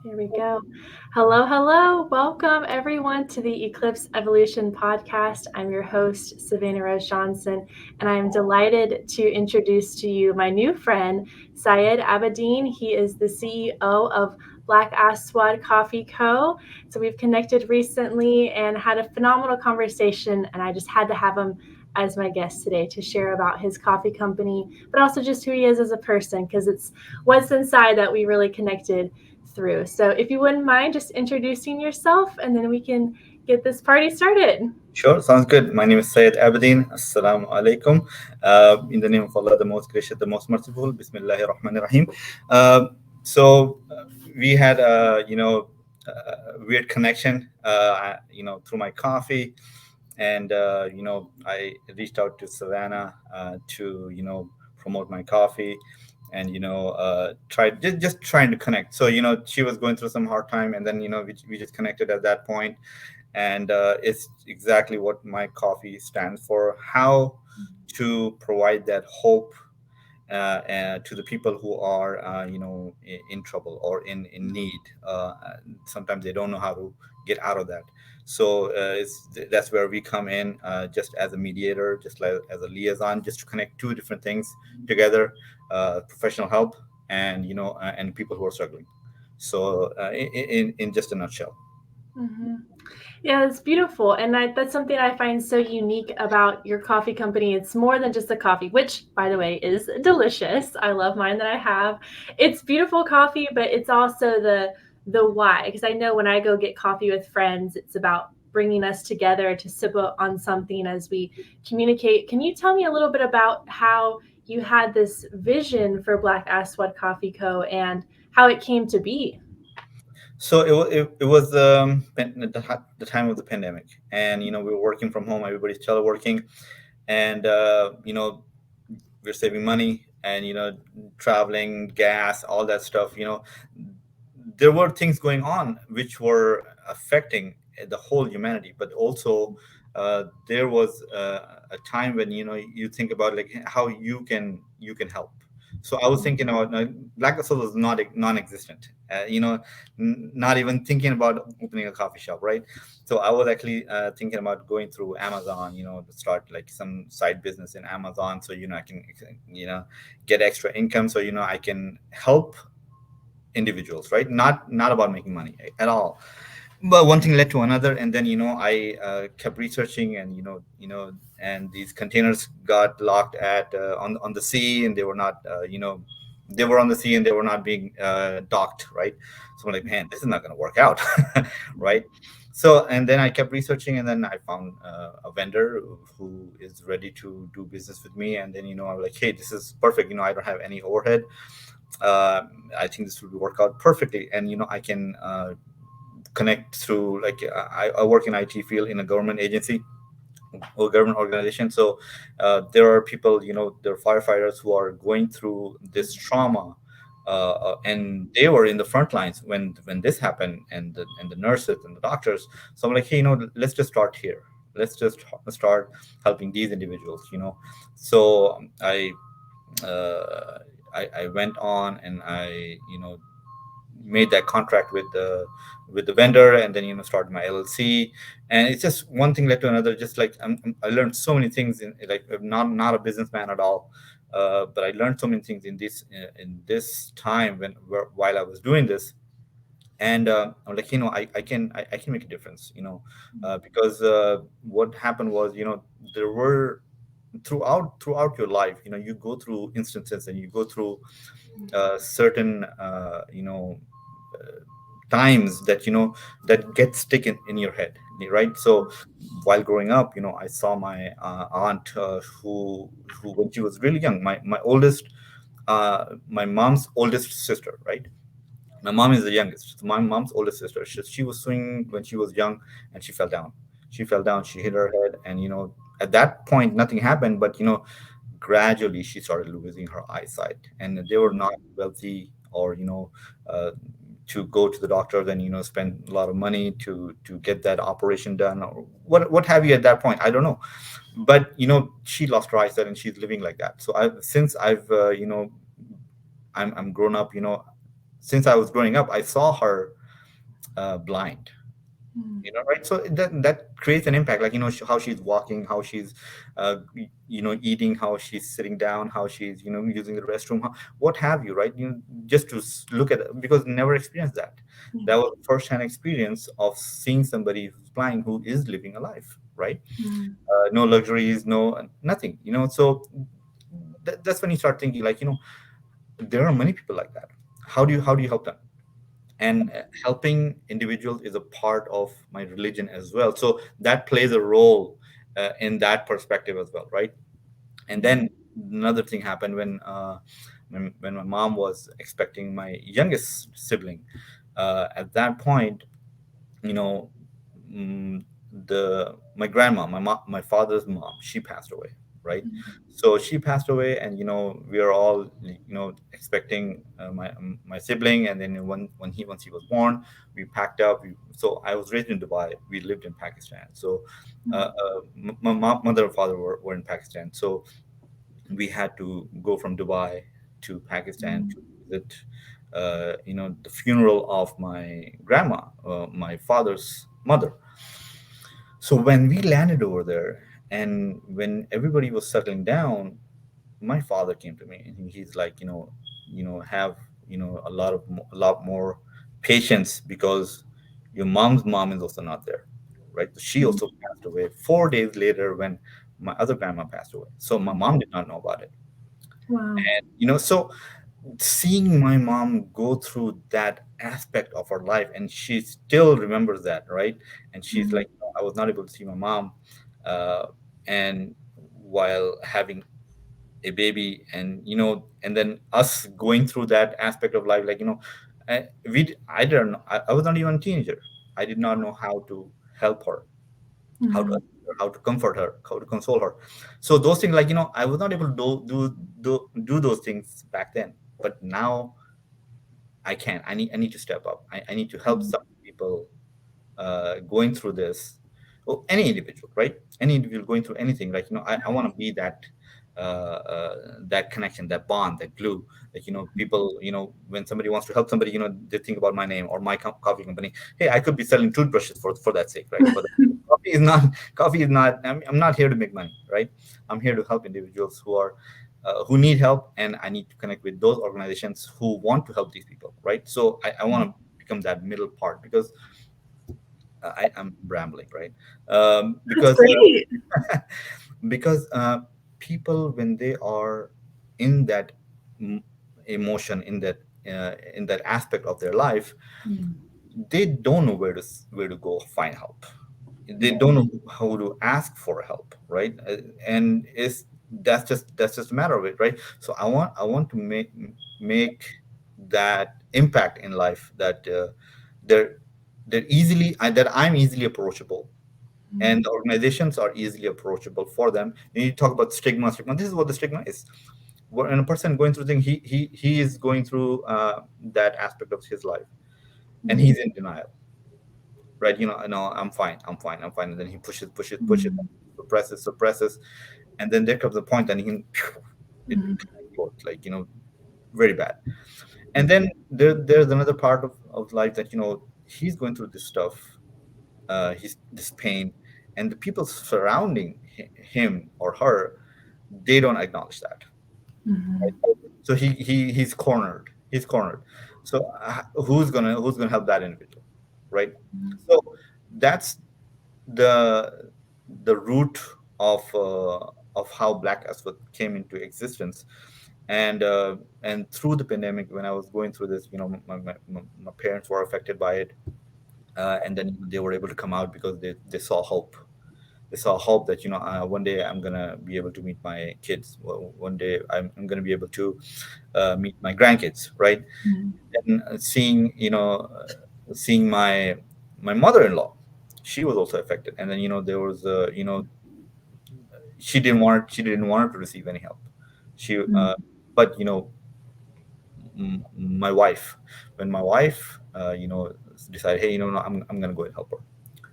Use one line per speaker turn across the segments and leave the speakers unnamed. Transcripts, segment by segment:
Here we go. Hello, hello. Welcome, everyone, to the Eclipse Evolution podcast. I'm your host, Savannah Rose Johnson, and I am delighted to introduce to you my new friend, Syed Abedin. He is the CEO of Black Aswad Coffee Co. So we've connected recently and had a phenomenal conversation, and I just had to have him as my guest today to share about his coffee company, but also just who he is as a person, because it's what's inside that we really connected through. So if you wouldn't mind just introducing yourself and then we can get this party started.
Sure, sounds good. My name is Syed Abedin. Assalamu alaikum. In the name of Allah, the most gracious, the most merciful. Bismillahir Rahmanir Rahim. Uh, so we had weird connection, through my coffee, and I reached out to Savannah to promote my coffee, and tried just trying to connect. So she was going through some hard time, and then we just connected at that point, and it's exactly what my coffee stands for: how to provide that hope to the people who are in trouble or in need. Sometimes they don't know how to get out of that. So that's where we come in, just as a mediator, just like as a liaison, just to connect two different things together: professional help and and people who are struggling. So in just a nutshell.
Mm-hmm. Yeah, it's beautiful. And that's something I find so unique about your coffee company. It's more than just a coffee, which, by the way, is delicious. I love mine that I have. It's beautiful coffee, but it's also the why. Because I know when I go get coffee with friends, it's about bringing us together to sip on something as we communicate. Can you tell me a little bit about how you had this vision for Black Aswad Coffee Co. and how it came to be?
So it was the time of the pandemic, and we were working from home. Everybody's teleworking, and we're saving money, and traveling, gas, all that stuff. There were things going on which were affecting the whole humanity, but also there was a time when you think about like how you can help. So I was thinking about Black Assault was not non-existent, not even thinking about opening a coffee shop, right? So I was actually thinking about going through Amazon, to start like some side business in Amazon, so I can get extra income, so I can help individuals, right? Not about making money at all. But one thing led to another, and then I kept researching, and and these containers got locked at on the sea, and they were not they were on the sea and they were not being docked, right? So I'm like, man, this is not going to work out. Right? So, and then I kept researching, and then I found a vendor who is ready to do business with me, and then I was like, hey, this is perfect. I don't have any overhead. uh, I think this will work out perfectly, and I can connect through, like, I work in IT field in a government agency or government organization. So there are people, there are firefighters who are going through this trauma, and they were in the front lines when this happened, and the nurses and the doctors. So I'm like, hey, let's just start here. Let's just start helping these individuals. So uh, I went on, and I made that contract with the vendor, and then started my LLC. And it's just one thing led to another. Just like I learned so many things, in like, I'm not a businessman at all, but I learned so many things in this time while I was doing this. And I'm like, I can make a difference, because what happened was, there were, throughout your life, you go through instances, and you go through certain times that that get stick in your head, right? So while growing up, I saw my aunt, who when she was really young, my oldest, my mom's oldest sister, right? My mom is the youngest, so my mom's oldest sister. She was swinging when she was young, and she fell down. She hit her head, and at that point nothing happened, but gradually she started losing her eyesight, and they were not wealthy, or uh, to go to the doctor, then spend a lot of money to get that operation done, or what have you. At that point, I don't know, but she lost her eyesight, and she's living like that. So since I've I'm grown up, since I was growing up, I saw her blind,
Mm.
right? So that creates an impact, like, how she's walking, how she's eating, how she's sitting down, how she's using the restroom, what have you, right? Just to look at it, because never experienced that. That was first hand experience of seeing somebody who's blind, who is living a life, right?
Mm.
No luxuries, no nothing, so that's when you start thinking, like, there are many people like that. How do you help them? And helping individuals is a part of my religion as well, so that plays a role in that perspective as well, right? And then another thing happened when my mom was expecting my youngest sibling. At that point, you know mm, the my grandma, my father's mom, she passed away, right? So she passed away, and we are all expecting my sibling. And then once he was born, we packed up. So I was raised in Dubai, we lived in Pakistan. So my mother and father were in Pakistan, so we had to go from Dubai to Pakistan to visit the funeral of my grandma, my father's mother. So when we landed over there, and when everybody was settling down, my father came to me, and he's like, have a lot more patience, because your mom's mom is also not there, right? She
Mm.
also passed away 4 days later when my other grandma passed away. So my mom did not know about it.
Wow.
And so seeing my mom go through that aspect of her life, and she still remembers that, right? And she's
Mm.
like, I was not able to see my mom, uh, and while having a baby, and then us going through that aspect of life, like, I don't know, I was not even a teenager. I did not know how to help her, how to
Mm.
assist her, how to comfort her, how to console her. So those things, like, I was not able to do those things back then, but now I can. I need to step up. I need to help
Mm.
some people going through this. Well, any individual, right? Any individual going through anything, like, I want to be that connection, that bond, that glue. Like, people, when somebody wants to help somebody, they think about my name or my coffee company. Hey, I could be selling toothbrushes for that sake, right? For that. Coffee is not. Coffee is not. I'm not here to make money, right? I'm here to help individuals who need help, and I need to connect with those organizations who want to help these people, right? So I want to become that middle part, because I'm rambling, right?
That's
Because
great.
because people, when they are in that mm, emotion, in that aspect of their life,
Mm.
they don't know where to go find help. They don't know how to ask for help, right? And it's that's just a matter of it, right? So I want to make that impact in life, that they're that I'm easily approachable,
Mm.
and the organizations are easily approachable for them. And you talk about stigma. This is what the stigma is. When a person going through thing, he is going through that aspect of his life, and
Mm.
he's in denial, right? No, I'm fine, and then he pushes,
Mm.
suppresses, and then there comes a point, and it
Mm.
explodes, like, very bad. And then there's another part of life, that he's going through this stuff, he's this pain, and the people surrounding him or her, they don't acknowledge that,
Mm.
right? So he's cornered. So who's gonna help that individual, right? So that's the the root of how Black Aswad came into existence. And through the pandemic, when I was going through this, my parents were affected by it, and then they were able to come out, because they saw hope. They saw hope that, one day I'm gonna be able to meet my kids. Well, one day I'm gonna be able to meet my grandkids, right?
Mm.
And seeing my mother-in-law, she was also affected. And then, there was she didn't want to receive any help. She
Mm.
but my wife, when my wife decided, hey, no, I'm gonna go and help her.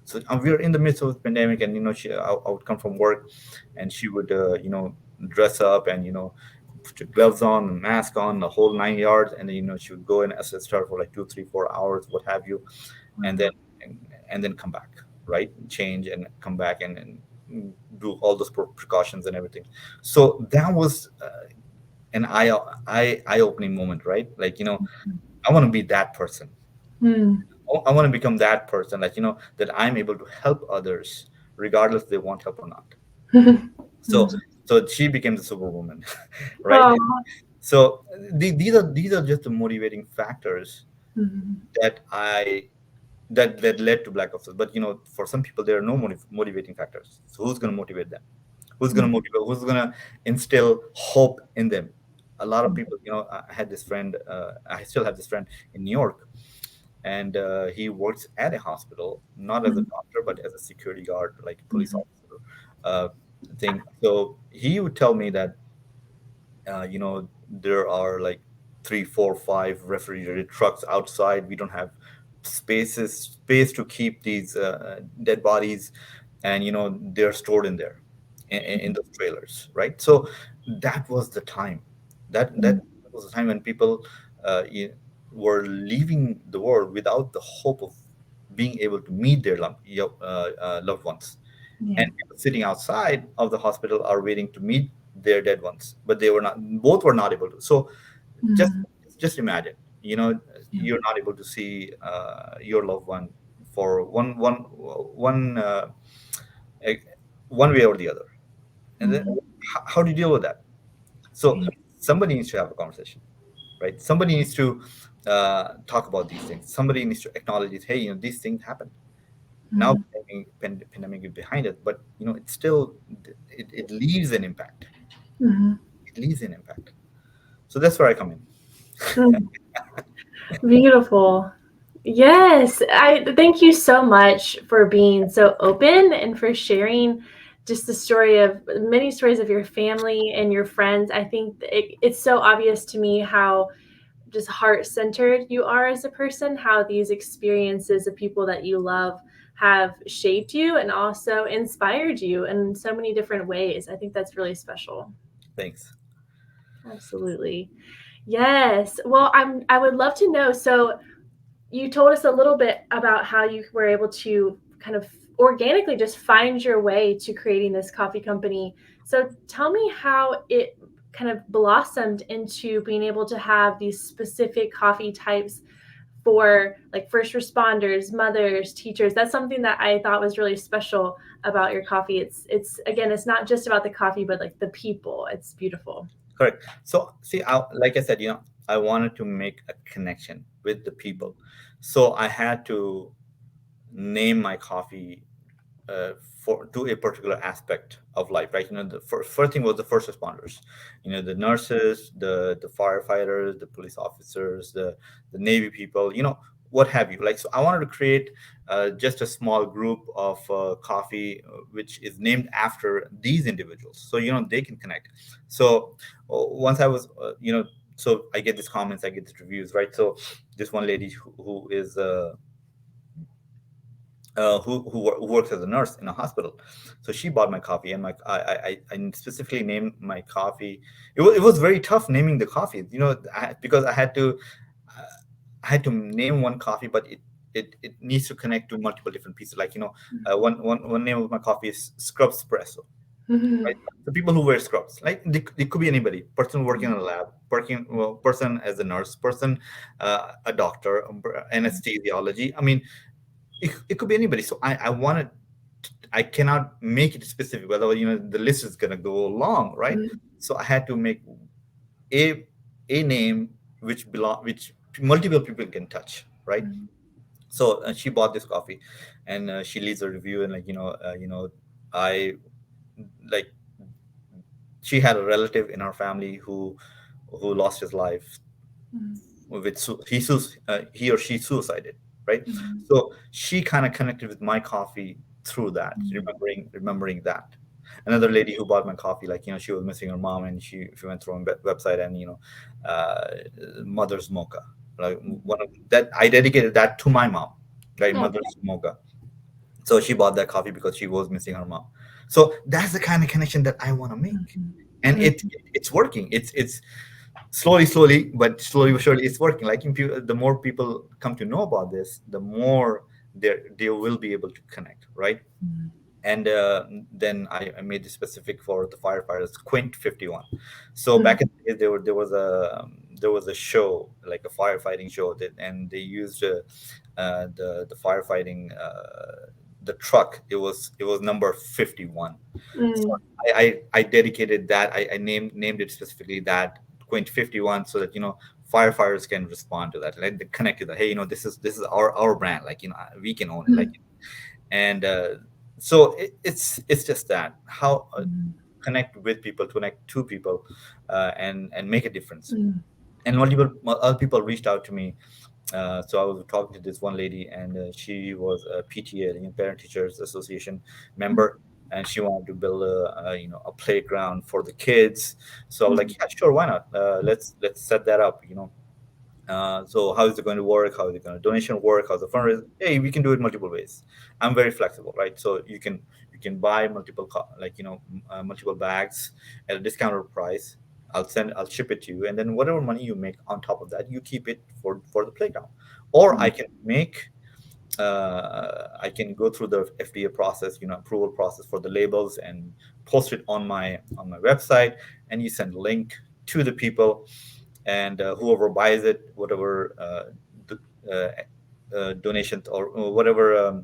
So we were in the midst of the pandemic, and I would come from work, and she would dress up, and put your gloves on, mask on, the whole 9 yards, and then she would go and assist her for like 2, 3, 4 hours, what have you, and then
Wow.
and, and then come back, right? Change and come back and do all those precautions and everything. So that was an eye opening moment, right? Like, I want to be that person.
Mm.
I want to become that person, like, that I'm able to help others regardless if they want help or not. So
Mm.
so she became the superwoman, right?
Oh.
So these are just the motivating factors
Mhm.
that I that led to Black Ops. But for some people, there are no motivating factors. So who's going to motivate them? Who's going to
Mhm.
motivate? Who's going to instill hope in them? A lot of people, I had this friend. I still have this friend in New York, and he works at a hospital, not as a
Mhm.
doctor, but as a security guard, like a police
Mhm.
officer uh, thing. So he would tell me that there are like 3, 4, 5 refrigerated trucks outside. We don't have space to keep these dead bodies, and they're stored in there, in those trailers, right? So that was the time, that
Mhm.
was the time when people uh, y- were leaving the world without the hope of being able to meet their loved ones,
Yeah.
and people sitting outside of the hospital are waiting to meet their dead ones, but they were not both were not able to. So just
Mhm.
just imagine,
Yeah.
you're not able to see your loved one for one eh, one way or the other, and then
Mhm.
how do you deal with that? So
Right.
somebody needs to have a conversation, right? Somebody needs to talk about these things. Somebody needs to acknowledge it. Hey, these things happen. Now
Mhm.
pandemic is behind it, but it still, it leaves an impact.
Mhm.
It leaves an impact. So that's where I come in.
Mm. Beautiful. Yes, I thank you so much for being so open and for sharing just the story of many stories of your family and your friends. I think it's so obvious to me how just heart centered you are as a person, how these experiences of people that you love have shaped you and also inspired you in so many different ways. I think that's really special.
Thanks.
Absolutely. Yes. Well, I would love to know. So you told us a little bit about how you were able to kind of organically just find your way to creating this coffee company. So tell me how it kind of blossomed into being able to have these specific coffee types for like first responders, mothers, teachers. That's something that I thought was really special about your coffee. It's again, it's not just about the coffee, but like the people. It's beautiful.
Correct. So see, like I said, I wanted to make a connection with the people, so I had to name my coffee for to a particular aspect of life, right? The first thing was the first responders, the nurses, the firefighters, the police officers, the Navy people, what have you. Like, so I wanted to create just a small group of coffee, which is named after these individuals, so they can connect. So once I was, so I get these comments, I get these reviews, right? So this one lady who is who works as a nurse in a hospital. So she bought my coffee, and I specifically named my coffee. It was very tough naming the coffee, because I had to name one coffee, but it needs to connect to multiple different pieces. Like, one name of my coffee is Scrub Espresso, right? The people who wear scrubs, like, they could be anybody, person working in a lab, person as a nurse, person, a doctor, anesthesiology. I mean, it could be anybody. So I wanted, I cannot make it specific, whether the list is gonna go long, right? So I had to make a a name which multiple people can touch, right? So she bought this coffee, and she leaves a review, and, like, I like she had a relative in her family who lost his life with he or she suicided, right? So she kind of connected with my coffee through that, remembering that. Another lady who bought my coffee, like, she was missing her mom, and she went through a website, and, uh, Mother's Mocha, like, one of that, I dedicated that to my mom, right?
Oh,
Mother's Mocha. So she bought that coffee because she was missing her mom. So that's the kind of connection that I want to make. and it's working. It's slowly, but slowly but surely, it's working. Like the more people come to know about this, the more they will be able to connect, right? And then I made this specific for the firefighters, Quint 51. So back in the days, there was a show, like a firefighting show, and they used the firefighting the truck. It was number 51. So
Mm,
I dedicated that. I named it specifically that, Quint 51, so that firefighters can respond to that, like they connect to that. Hey, this is our brand. Like we can own it. Like, and so it's just that how connect with people, connect to people, and make a difference.
mm,
And multiple other people reached out to me. So I was talking to this one lady, and she was a PTA, Parent Teachers Association member, and she wanted to build a playground for the kids. So I was like, yeah, sure, why not? Let's set that up. So how is it going to work? How is it going to donation work? How's the fundraising? Hey, we can do it multiple ways. I'm very flexible, right? So you can buy multiple multiple bags at a discounted price. I'll ship it to you, and then whatever money you make on top of that, you keep it for the playground. Or I can go through the FDA process, approval process for the labels, and post it on my website, and you send a link to the people, and whoever buys it, whatever donations or whatever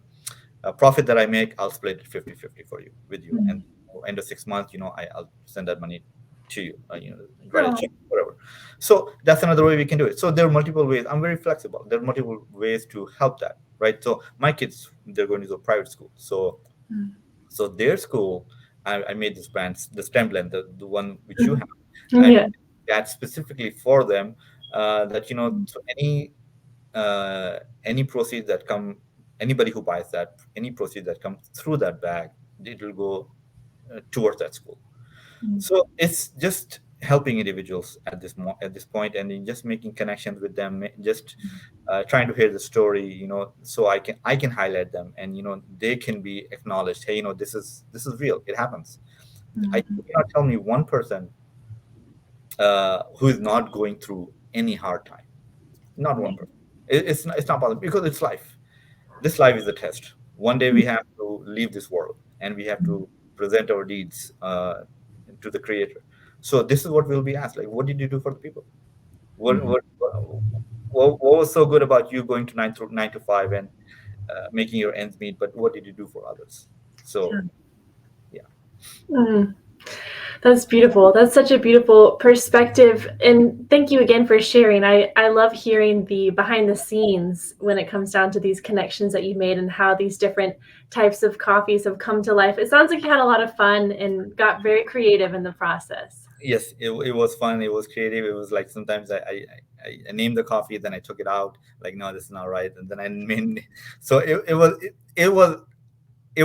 profit that I make, I'll split it 50-50 for you with you, and end of 6 months, I'll send that money to you, write a
oh,
check, whatever. So that's another way we can do it. So there are multiple ways. I'm very flexible. There are multiple ways to help that, right? So my kids, they're going to a private school, so their school, I made this brand, the STEM blend, the one which you have. I
yeah.
that specifically for them, that so any proceeds that come, anybody who buys that, any proceeds that come through that bag, it will go towards that school. So it's just helping individuals at this point, and then just making connections with them, just trying to hear the story, so I can highlight them, and they can be acknowledged. Hey, this is real. It happens. You cannot tell me one person who is not going through any hard time. Not one person. It's not possible, because it's life. This life is a test. One day we have to leave this world, and we have to present our deeds to the Creator. So this is what we'll be asked. Like, what did you do for the people? What was so good about you going to nine to five and making your ends meet? But what did you do for others? So yeah.
Mm. That's beautiful. That's such a beautiful perspective. And thank you again for sharing. I love hearing the behind the scenes when it comes down to these connections that you made and how these different types of coffees have come to life. It sounds like you had a lot of fun and got very creative in the process.
Yes, it was fun. It was creative. It was like sometimes I named the coffee, then I took it out. Like, no, this is not right, and then I made. So it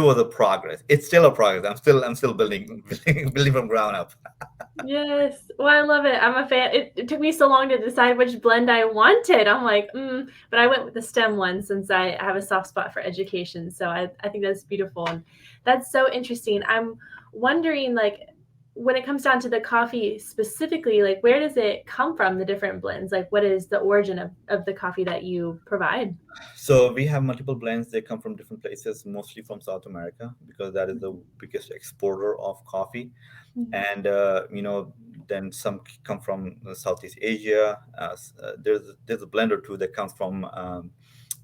was a progress. It's still a progress. I'm still building building from ground up.
Yes. Well, I love it. I'm a fan. It took me so long to decide which blend I wanted. I'm like, but I went with the STEM one since I have a soft spot for education. So I think that's beautiful. And that's so interesting. I'm wondering, like, when it comes down to the coffee specifically, like, where does it come from, the different blends? Like, what is the origin of the coffee that you provide?
So we have multiple blends. They come from different places, mostly from South America, because that is the biggest exporter of coffee. And then some come from Southeast Asia. There's a blend or two that comes from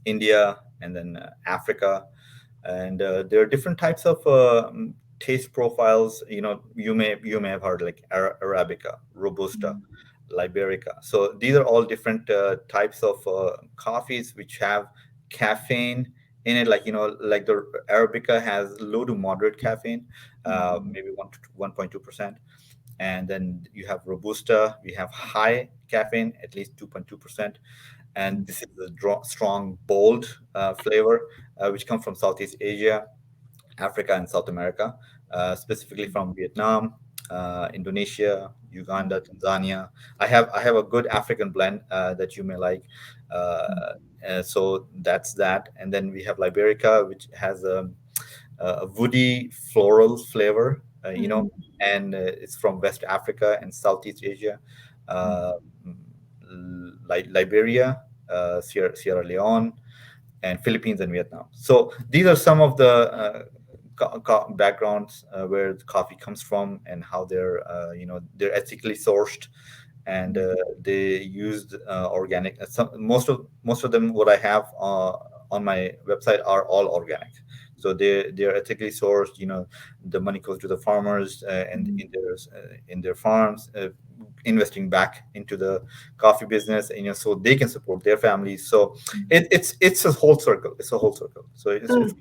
India, and then Africa. And there are different types of taste profiles. You may have heard, like Arabica, Robusta, Liberica. So these are all different types of coffees which have caffeine in it. Like the Arabica has low to moderate caffeine, maybe 1 to 1.2%. And then you have Robusta, we have high caffeine, at least 2.2%. And this is a strong, bold flavor, which comes from Southeast Asia, Africa, and South America, specifically from Vietnam, Indonesia, Uganda, Tanzania. I have a good African blend that you may like. So that's that. And then we have Liberica, which has a woody floral flavor. and it's from West Africa and Southeast Asia, uh, Liberia, Sierra Leone, and Philippines and Vietnam. So these are some of the backgrounds where the coffee comes from and how they're ethically sourced, and they used organic. Most of them what I have on my website are all organic. So they're ethically sourced. The money goes to the farmers and in their farms, investing back into the coffee business, and so they can support their families. So it's a whole circle. It's a whole circle. So it's
Mm.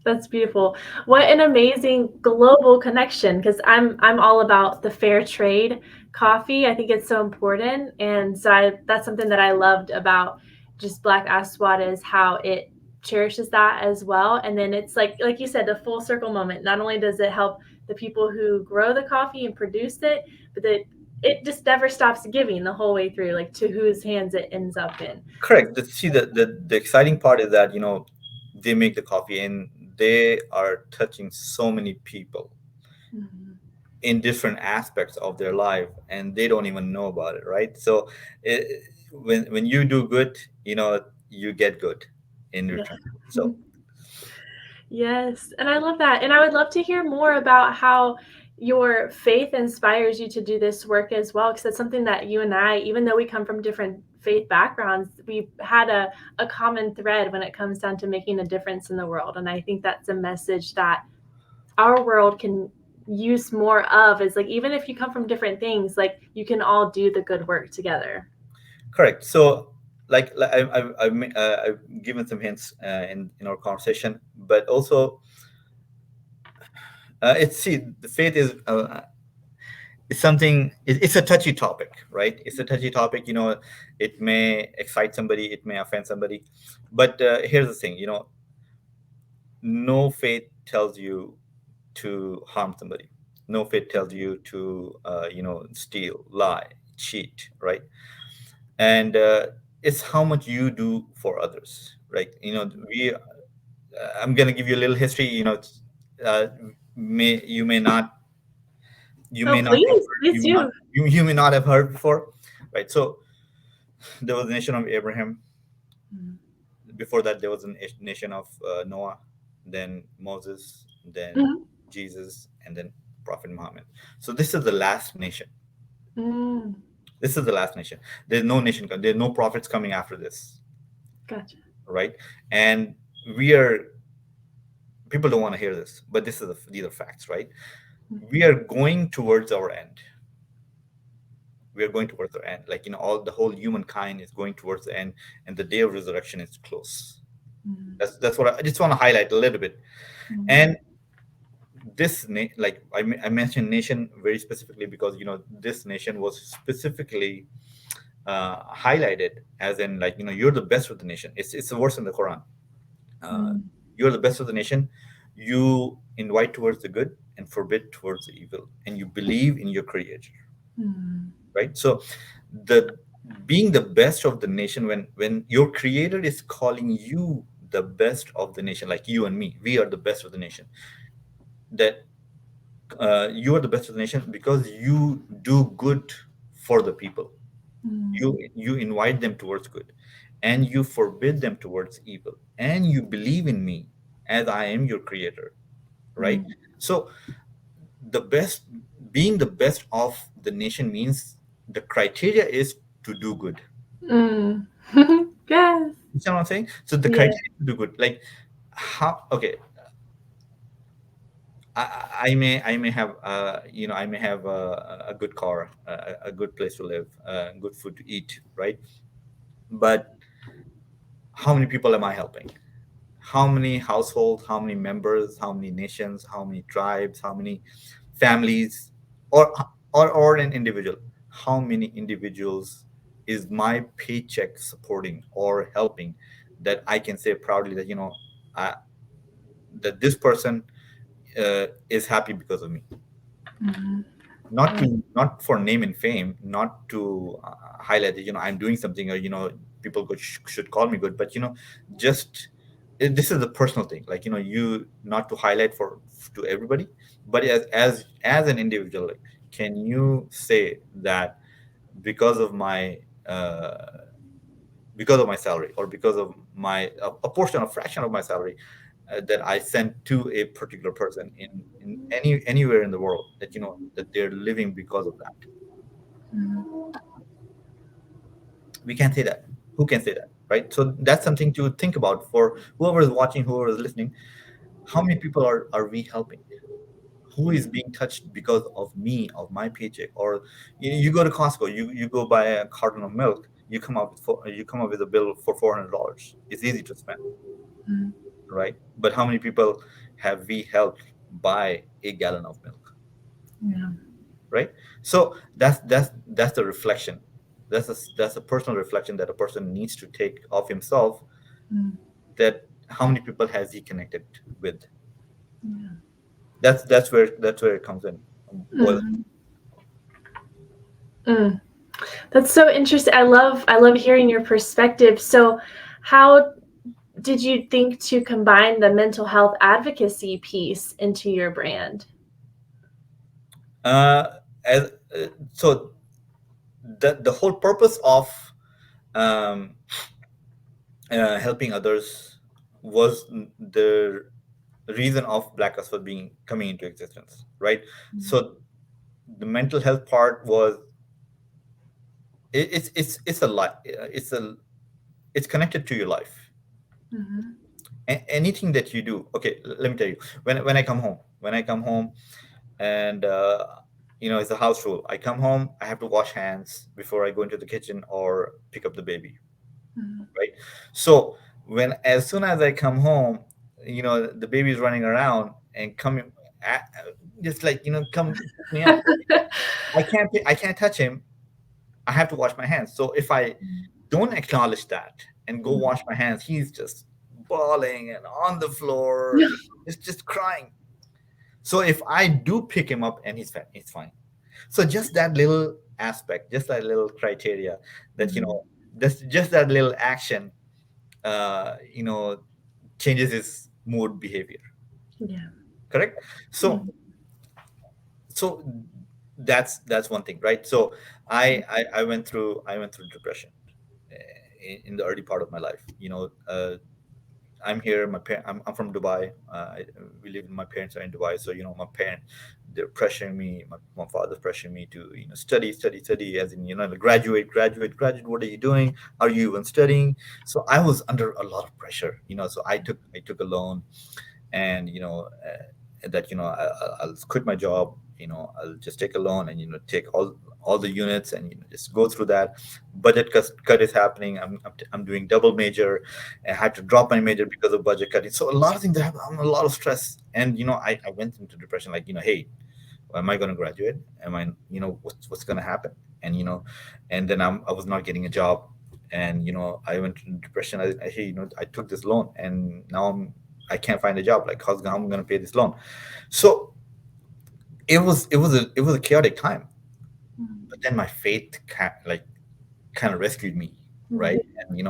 That's beautiful. What an amazing global connection, because I'm all about the fair trade coffee. I think it's so important. And so that's something that I loved about just Black Aswad is how it cherishes that as well. And then it's like you said, the full circle moment. Not only does it help the people who grow the coffee and produce it, but it just never stops giving the whole way through, like to whose hands it ends up in.
correct. See, the exciting part is that they make the coffee and they are touching so many people
Mhm.
in different aspects of their life, and they don't even know about it, right? So when you do good, you get good in
Yeah.
return. So
Yes, and I love that. And I would love to hear more about how your faith inspires you to do this work as well, because that's something that you and I, even though we come from different faith backgrounds, we've had a common thread when it comes down to making a difference in the world. And I think that's a message that our world can use more of, is like, even if you come from different things, like you can all do the good work together.
correct. So like I've given some hints in our conversation, but also it's see the faith is it's something it's a touchy topic, right? It's a touchy topic. It may excite somebody, it may offend somebody, but here's the thing. No faith tells you to harm somebody. No faith tells you to steal, lie, cheat, right? And it's how much you do for others, right? We I'm gonna give you a little history. Uh, may you may not you
Oh,
may not have
please,
heard,
please do.
you may not have heard before, right? So there was a nation of Abraham. Before that, there was a nation of Noah, then Moses, then
Mhm.
Jesus, and then Prophet Muhammad. So this is the last nation.
Mm,
This is the last nation. There's no nation. There's no prophets coming after this,
gotcha.
right? And we are people don't want to hear this, but these are facts, right? We are going towards our end. We are going towards our end. Like all the whole humankind is going towards the end, and the day of resurrection is close. That's what I just want to highlight a little bit. And like I mentioned nation very specifically because this nation was specifically highlighted as in, like, you're the best of the nation. It's a verse in the Quran. uh,
Mm,
you're the best of the nation. You invite towards the good and forbid towards the evil, and you believe in your creator,
mm,
right? So the being the best of the nation, when your creator is calling you the best of the nation, like you and me, we are the best of the nation. That you are the best of the nation because you do good for the people.
mm,
You invite them towards good, and you forbid them towards evil, and you believe in me as I am your creator, right?
mm,
So the best being the best of the nation means the criteria is to do good.
mm. Yes.
You see what I'm saying? So the
Yeah.
criteria to do good, like, how okay, I may have I may have a good car, a good place to live, good food to eat, right? But how many people am I helping? How many households, how many members, how many nations, how many tribes, how many families, or or an individual? How many individuals is my paycheck supporting or helping, that I can say proudly that I, that this person is happy because of me?
Mhm.
Not for name and fame, not to highlight that I'm doing something, or people should call me good, but just this is a personal thing, like, you not to highlight for to everybody, but as an individual, like, can you say that because of my salary, or because of a portion, a fraction of my salary, that I send to a particular person in anywhere in the world, that that they're living because of that.
Mhm.
We can't say that. Who can say that, right? So that's something to think about for whoever is watching, whoever is listening. How many people are we helping? Who is being touched because of me, of my paycheck? Or you go to Costco, you go buy a carton of milk, you come up with a bill for $400. It's easy to spend,
Mhm.
right? But how many people have we helped buy a gallon of milk,
Yeah.
right? So that's the reflection. That's a personal reflection that a person needs to take of himself,
Mhm.
that how many people has he connected with.
Yeah.
That's where it comes in. Boil.
Mhm. Mm. That's so interesting. I love hearing your perspective. So, how did you think to combine the mental health advocacy piece into your brand?
uh, as, so the whole purpose of um, helping others was the reason of Black Aswad being coming into existence, right? So the mental health part was, it's a lot, it's connected to your life.
Mhm.
Anything that you do, okay, let me tell you, when I come home, and it's a house rule. I come home, I have to wash hands before I go into the kitchen or pick up the baby,
Mhm.
right? So as soon as I come home, the baby's running around and coming, a- just like, come pick me up. I can't touch him. I have to wash my hands. So if I don't acknowledge that and go wash my hands, he's just bawling and on the floor, just crying. So if I do pick him up and he's fine. So just that little aspect, just that little criteria, that
Mhm.
just that little action, uh, you know, changes his mood behavior.
Yeah.
Correct. So
Mhm.
so that's one thing, right? So I went through depression in the early part of my life. I'm here. I'm from Dubai. We live. My parents are in Dubai, so my parent, they're pressuring me. My father's pressuring me to study, study, study. As in, graduate, graduate, graduate. What are you doing? Are you even studying? So I was under a lot of pressure. So I took a loan, and that I'll quit my job. I'll just take a loan, and take all the units, and just go through that. Budget cut is happening. I'm doing double major. I had to drop my major because of budget cutting. So a lot of things that happen. I'm a lot of stress, and I went into depression. Like, hey, am I going to graduate? Am I, what's going to happen? And and then I was not getting a job, and I went into depression. Hey, I took this loan, and now I can't find a job. Like, how am I going to pay this loan? So it was a chaotic time. But then my faith kind of rescued me,
Mhm.
right? And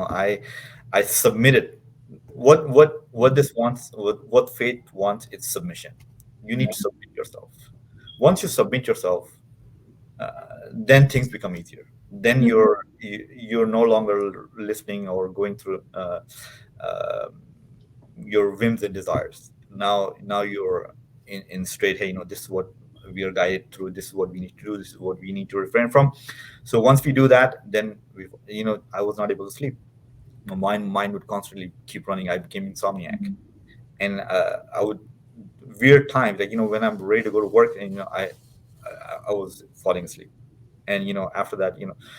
I submitted. What this wants, what faith wants, it's submission. You need to submit yourself. Once you submit yourself, uh, then things become easier. Then
Mhm.
you're no longer listening or going through uh, your whims and desires. Now you're in straight. Hey, this is what we are guided through. This is what we need to do. This is what we need to refrain from. So once we do that, then I was not able to sleep. My mind would constantly keep running. I became insomniac,
Mhm.
and I would weird times, like when I'm ready to go to work, and I was falling asleep. And after that,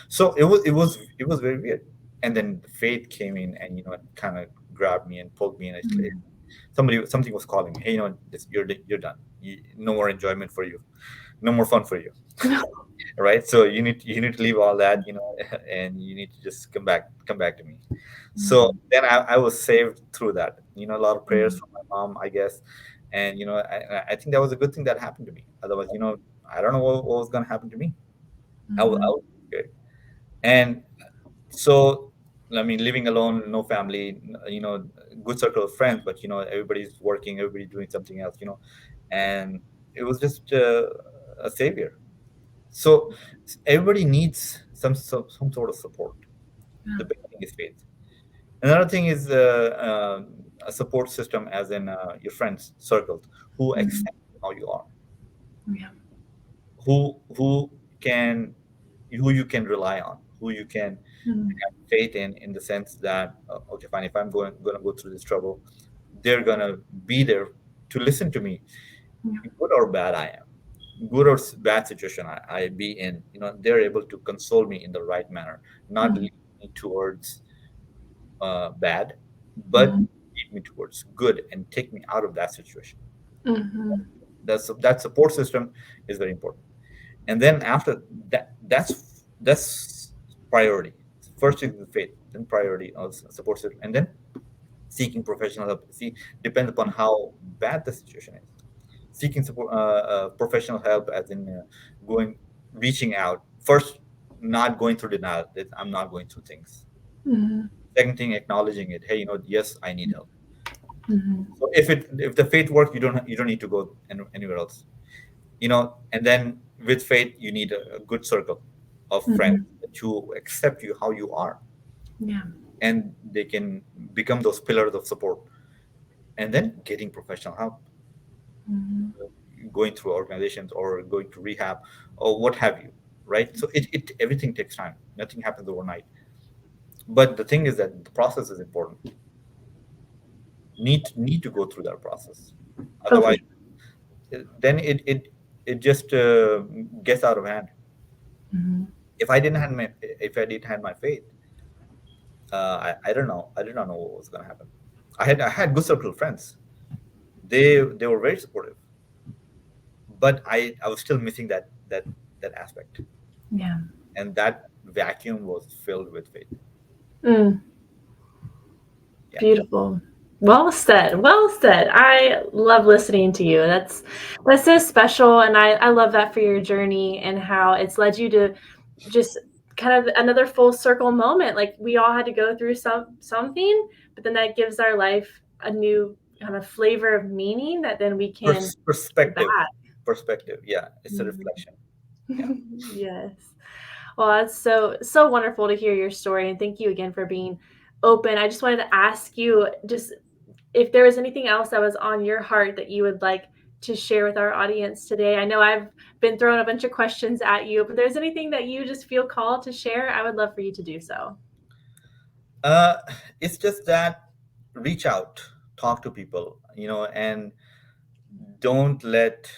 so it was very weird. And then the faith came in, and it kind of grabbed me and pulled me, and
Mhm.
something was calling me. Hey, you're done. No more enjoyment for you. No more fun for you. Right? So you need to leave all that, and you need to just come back to me. So
Mhm.
then I was saved through that. A lot of prayers
Mhm.
from my mom, I guess. And I think that was a good thing that happened to me. Otherwise, I don't know what was going to happen to me. I was
Mhm.
scared. And so I mean, living alone, no family, good circle of friends, but everybody's working, everybody's doing something else, and it was just a savior. So everybody needs some sort of support. The big thing is faith. Another thing is a support system, as in your friends circles who
Mhm.
accept how you are,
Yeah.
who can who you can rely on, who you can
Mhm.
have faith in the sense that okay, fine, if I'm going to go through this trouble, they're going to be there to listen to me,
Yeah.
good or bad I am, good or bad situation I be in. They're able to console me in the right manner, not
Mhm.
lead me towards bad, but
Mhm.
lead me towards good and take me out of that situation.
Mhm.
That support system is very important. And then after that, that's priority. First is the faith, then priority of support system, and then seeking professional help. See, depends upon how bad the situation is. Seeking support, professional help, as in going, reaching out first, not going through denial that I'm not going through things.
Mhm.
Second thing, acknowledging it. Hey, yes, I need help.
Mhm.
So if the faith works, you don't need to go anywhere else. And then with faith, you need a good circle of friends
Mhm.
that you accept you how you are,
Yeah.
and they can become those pillars of support. And then getting professional help,
Mhm.
going through organizations or going to rehab or what have you, right? So it everything takes time. Nothing happens overnight. But the thing is that the process is important. Need to go through that process.
Oh, for
Otherwise, then it just gets out of hand.
Mhm.
If I didn't have my faith, I don't know. I did not know what was going to happen. I had good circle of friends. They were very supportive, but I was still missing that aspect,
Yeah.
and that vacuum was filled with faith.
Mm.
Yeah.
Beautiful. Well said. Well said. I love listening to you. That's so special, and I love that for your journey and how it's led you to just kind of another full circle moment. Like we all had to go through something, but then that gives our life a new kind of flavor of meaning that then we can give back.
Perspective. Yeah, it's a
Mhm.
reflection. Yeah.
Yes. Well, that's so wonderful to hear your story, and thank you again for being open. I just wanted to ask you just if there was anything else that was on your heart that you would like to share with our audience today. I know I've been throwing a bunch of questions at you, but if there's anything that you just feel called to share, I would love for you to do so.
Uh, it's just that reach out, talk to people, and don't let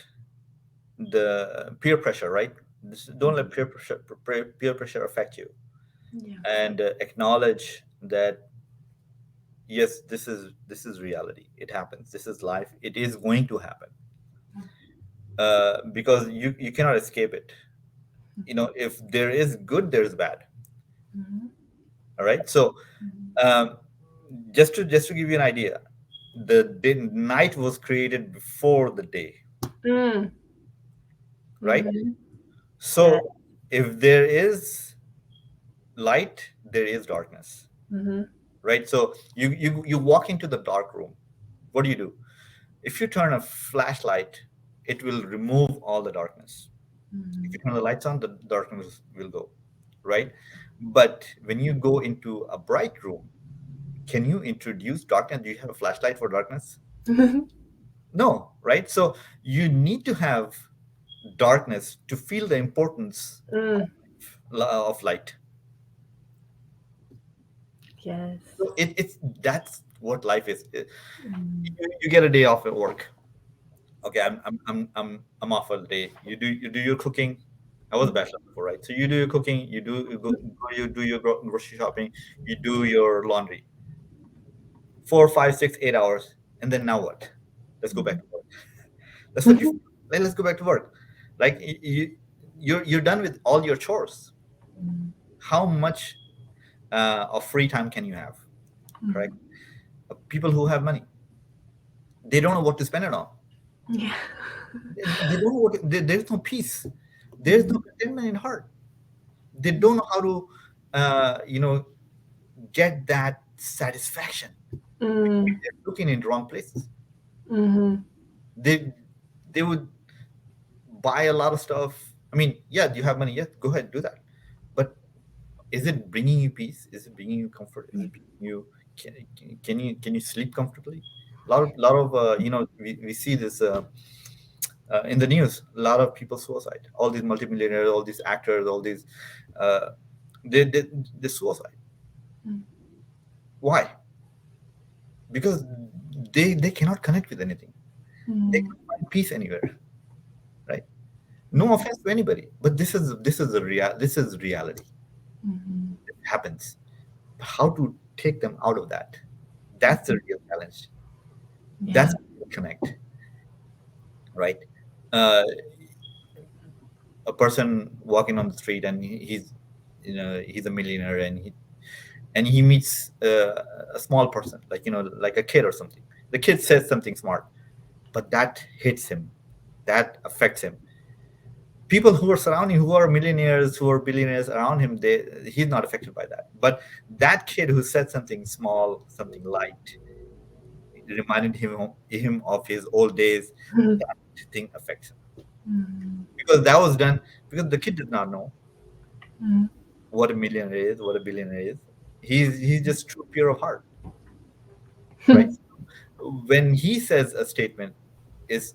the peer pressure, right? Don't let peer pressure affect you,
Yeah.
and acknowledge that yes, this is reality. It happens. This is life. It is going to happen, because you cannot escape it. If there is good, there's bad.
Mhm.
All right. So um, just to give you an idea, night was created before the day,
Mm.
right?
Mhm. Yeah.
So if there is light, there is darkness,
Mhm.
right? So you walk into the dark room. What do? If you turn a flashlight, it will remove all the darkness. If you
Mhm.
turn the lights on, the darkness will go, right? But when you go into a bright room, can you introduce darkness? Do you have a flashlight for darkness? No, right? So you need to have darkness to feel the importance
Mm.
of light.
Yes.
So it's that's what life is.
Mm.
You get a day off at work. Okay, I'm off for the day. You do your cooking. I was a bachelor before, right? So you do your cooking. You do your grocery shopping. You do your laundry. 4, 5, 6, 8 hours, and then now what? Let's go back to work. That's what you.
Mhm.
Let's go back to work. Like you're done with all your chores.
Mm.
How much of free time can you have? Correct.
Mm.
People who have money, they don't know what to spend it on.
Yeah.
They don't know there's no peace. There's no
Mhm.
contentment in heart. They don't know how to, uh, you know, get that satisfaction.
Mm.
They're looking in wrong places.
Mm-hmm.
They would buy a lot of stuff. I mean, yeah, you have money, yeah, go ahead, do that. But is it bringing you peace? Is it bringing you comfort? Is it bringing you, can, can you sleep comfortably? A lot of we see this in the news. A lot of people suicide. All these multimillionaires, all these actors, all these uh, they they suicide. Why? Because they cannot connect with anything. They
Mm.
can't find peace anywhere, right? No offense to anybody, but this is reality.
Mm-hmm.
It happens. How to take them out of that? That's the real challenge.
Yeah.
That's the connect, right? Uh, a person walking on the street and he's, he's a millionaire, and he meets a small person, like, like a kid or something. The kid says something smart, but that hits him, that affects him. People who are surrounding, who are millionaires, who are billionaires around him, he's not affected by that. But that kid who said something small, something light, it reminded him of his old days. That thing affects him,
Mm-hmm.
because that was done, because the kid did not know
Mm-hmm.
what a millionaire is, what a billionaire is. He's just true pure of heart, right? When he says a statement is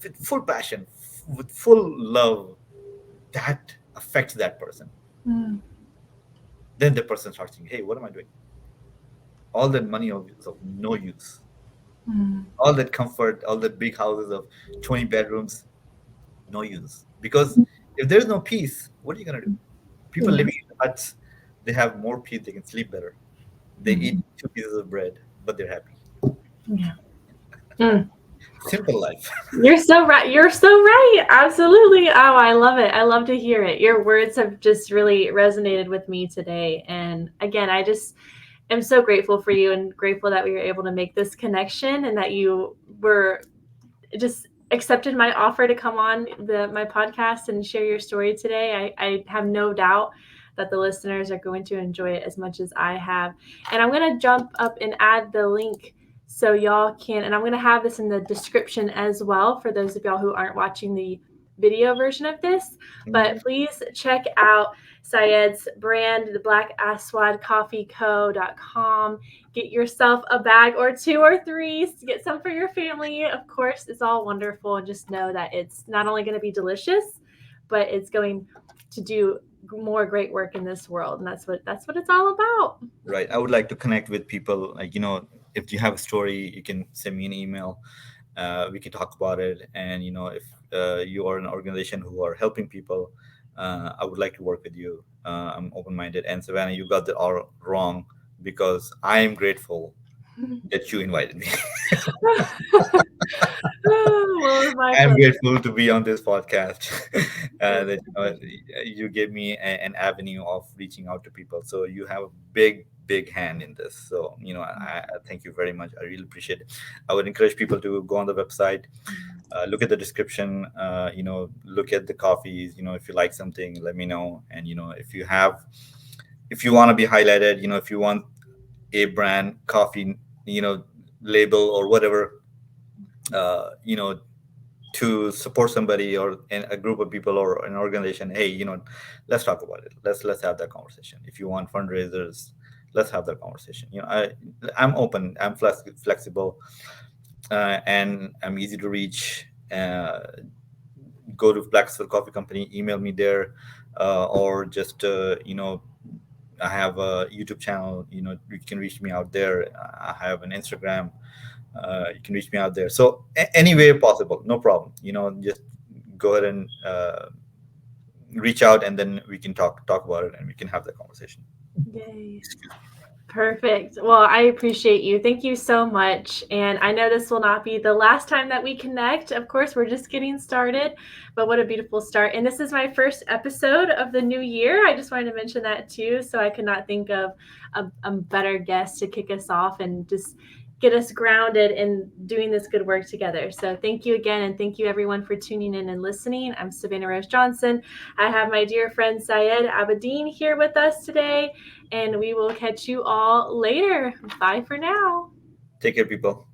with full passion, with full love, that affects that person.
Mm.
Then the person starts thinking, hey, what am I doing? All that money is of no use.
Mm.
All that comfort, all the big houses of 20 bedrooms, no use. Because if there's no peace, what are you going to do? People
Yeah.
living in huts, they have more peace, they can sleep better. They eat
Mhm.
two pieces of bread, but they're happy.
Yeah. Mm.
Simple life.
You're so right. You're so right. Absolutely. Oh, I love it. I love to hear it. Your words have just really resonated with me today. And again, I just am so grateful for you and grateful that we were able to make this connection and that you were just accepted my offer to come on my podcast and share your story today. I have no doubt that the listeners are going to enjoy it as much as I have. And I'm going to jump up and add the link so y'all can, and I'm going to have this in the description as well for those of y'all who aren't watching the video version of this. But
Mhm.
please check out Syed's brand, the Black Aswad Coffee Co.com. Get yourself a bag or two or three, get some for your family. Of course, it's all wonderful. And just know that it's not only going to be delicious, but it's going to do more great work in this world. And that's what it's all about.
Right. I would like to connect with people. Like, if you have a story, you can send me an email. We can talk about it. And, if you are an organization who are helping people, I would like to work with you. I'm open minded. And Savannah, you got that all wrong, because I am grateful that you invited me.
Well, it's my
I'm
pleasure.
grateful to be on this podcast. That you gave me an avenue of reaching out to people. So you have a big hand in this. So I thank you very much. I really appreciate it. I would encourage people to go on the website, look at the description. Look at the coffees. If you like something, let me know. And if you want to be highlighted, if you want a brand coffee, label or whatever, you know to support somebody or in a group of people or an organization, hey, let's talk about it. Let's have that conversation. If you want fundraisers, let's have that conversation. I'm open, I'm flexible, and I'm easy to reach. Go to Black Aswad Coffee Company, email me there, or just I have a YouTube channel. You can reach me out there. I have an Instagram. You can reach me out there. So any way possible, no problem. Just go ahead and reach out, and then we can talk about it, and we can have that conversation.
Yay. Perfect. Well, I appreciate you. Thank you so much. And I know this will not be the last time that we connect. Of course, we're just getting started, but what a beautiful start. And this is my first episode of the new year. I just wanted to mention that too. So I could not think of a better guest to kick us off and just get us grounded in doing this good work together. So thank you again, and thank you everyone for tuning in and listening. I'm Savannah Rose Johnson. I have my dear friend Syed Abedin here with us today, and we will catch you all later. Bye for now.
Take care, people.